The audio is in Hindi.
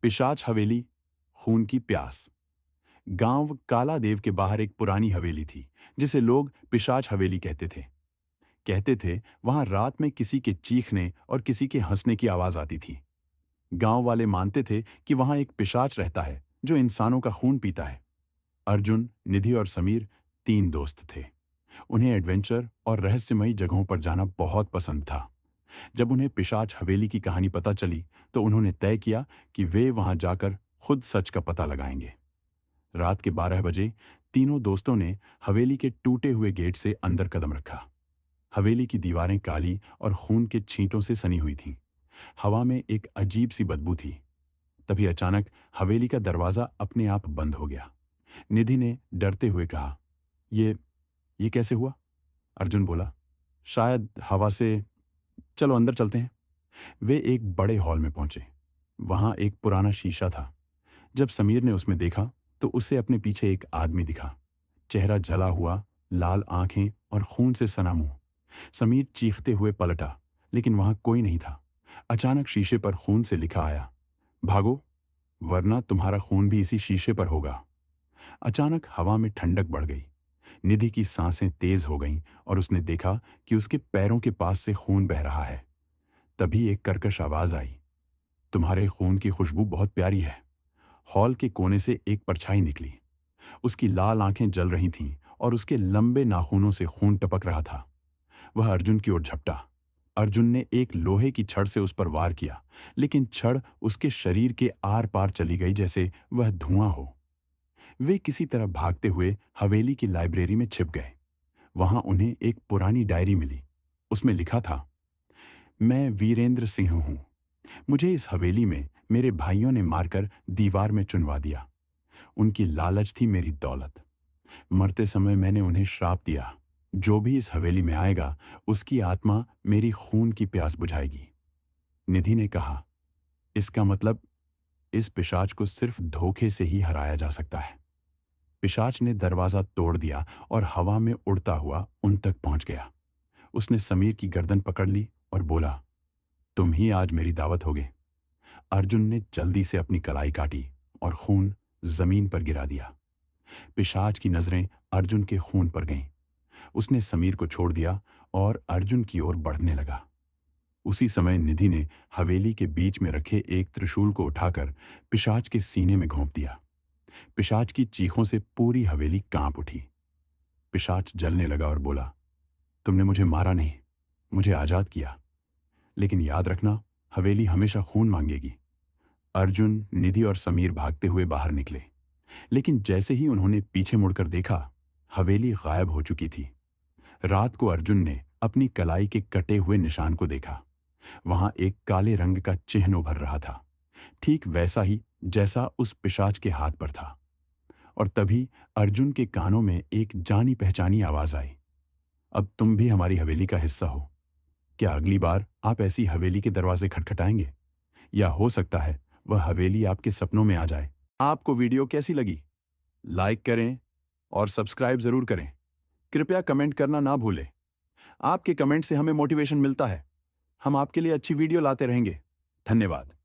पिशाच हवेली, खून की प्यास। गांव काला देव के बाहर एक पुरानी हवेली थी, जिसे लोग पिशाच हवेली कहते थे वहां रात में किसी के चीखने और किसी के हंसने की आवाज आती थी। गांव वाले मानते थे कि वहां एक पिशाच रहता है जो इंसानों का खून पीता है। अर्जुन, निधि और समीर तीन दोस्त थे। उन्हें एडवेंचर और रहस्यमयी जगहों पर जाना बहुत पसंद था। जब उन्हें पिशाच हवेली की कहानी पता चली, तो उन्होंने तय किया कि वे वहां जाकर खुद सच का पता लगाएंगे। रात के 12 बजे तीनों दोस्तों ने हवेली के टूटे हुए गेट से अंदर कदम रखा। हवेली की दीवारें काली और खून के छींटों से सनी हुई थीं। हवा में एक अजीब सी बदबू थी। तभी अचानक हवेली का दरवाजा अपने आप बंद हो गया। निधि ने डरते हुए कहा, ये ये कैसे हुआ? अर्जुन बोला, शायद हवा से। चलो अंदर चलते हैं। वे एक बड़े हॉल में पहुंचे। वहां एक पुराना शीशा था। जब समीर ने उसमें देखा, तो उसे अपने पीछे एक आदमी दिखा। चेहरा जला हुआ, लाल आंखें और खून से सना मुंह। समीर चीखते हुए पलटा, लेकिन वहां कोई नहीं था। अचानक शीशे पर खून से लिखा आया, भागो, वरना तुम्हारा खून भी इसी शीशे पर होगा। अचानक हवा में ठंडक बढ़ गई। निधि की सांसें तेज हो गईं और उसने देखा कि उसके पैरों के पास से खून बह रहा है। तभी एक कर्कश आवाज आई, तुम्हारे खून की खुशबू बहुत प्यारी है। हॉल के कोने से एक परछाई निकली। उसकी लाल आंखें जल रही थीं और उसके लंबे नाखूनों से खून टपक रहा था। वह अर्जुन की ओर झपटा। अर्जुन ने एक लोहे की छड़ से उस पर वार किया, लेकिन छड़ उसके शरीर के आर पार चली गई, जैसे वह धुआं हो। वे किसी तरह भागते हुए हवेली की लाइब्रेरी में छिप गए। वहां उन्हें एक पुरानी डायरी मिली। उसमें लिखा था, मैं वीरेंद्र सिंह हूं। मुझे इस हवेली में मेरे भाइयों ने मारकर दीवार में चुनवा दिया। उनकी लालच थी मेरी दौलत। मरते समय मैंने उन्हें श्राप दिया, जो भी इस हवेली में आएगा, उसकी आत्मा मेरी खून की प्यास बुझाएगी। निधि ने कहा, इसका मतलब इस पिशाच को सिर्फ धोखे से ही हराया जा सकता है। पिशाच ने दरवाजा तोड़ दिया और हवा में उड़ता हुआ उन तक पहुंच गया। उसने समीर की गर्दन पकड़ ली और बोला, तुम ही आज मेरी दावत होगे। अर्जुन ने जल्दी से अपनी कलाई काटी और खून जमीन पर गिरा दिया। पिशाच की नजरें अर्जुन के खून पर गईं। उसने समीर को छोड़ दिया और अर्जुन की ओर बढ़ने लगा। उसी समय निधि ने हवेली के बीच में रखे एक त्रिशूल को उठाकर पिशाच के सीने में घोंप दिया। पिशाच की चीखों से पूरी हवेली कांप उठी। पिशाच जलने लगा और बोला, तुमने मुझे मारा नहीं, मुझे आजाद किया। लेकिन याद रखना, हवेली हमेशा खून मांगेगी। अर्जुन, निधि और समीर भागते हुए बाहर निकले, लेकिन जैसे ही उन्होंने पीछे मुड़कर देखा, हवेली गायब हो चुकी थी। रात को अर्जुन ने अपनी कलाई के कटे हुए निशान को देखा। वहां एक काले रंग का चिन्ह उभर रहा था, ठीक वैसा ही जैसा उस पिशाच के हाथ पर था। और तभी अर्जुन के कानों में एक जानी पहचानी आवाज आई, अब तुम भी हमारी हवेली का हिस्सा हो। क्या अगली बार आप ऐसी हवेली के दरवाजे खटखटाएंगे? या हो सकता है वह हवेली आपके सपनों में आ जाए। आपको वीडियो कैसी लगी? लाइक करें और सब्सक्राइब जरूर करें। कृपया कमेंट करना ना भूलें। आपके कमेंट से हमें मोटिवेशन मिलता है। हम आपके लिए अच्छी वीडियो लाते रहेंगे। धन्यवाद।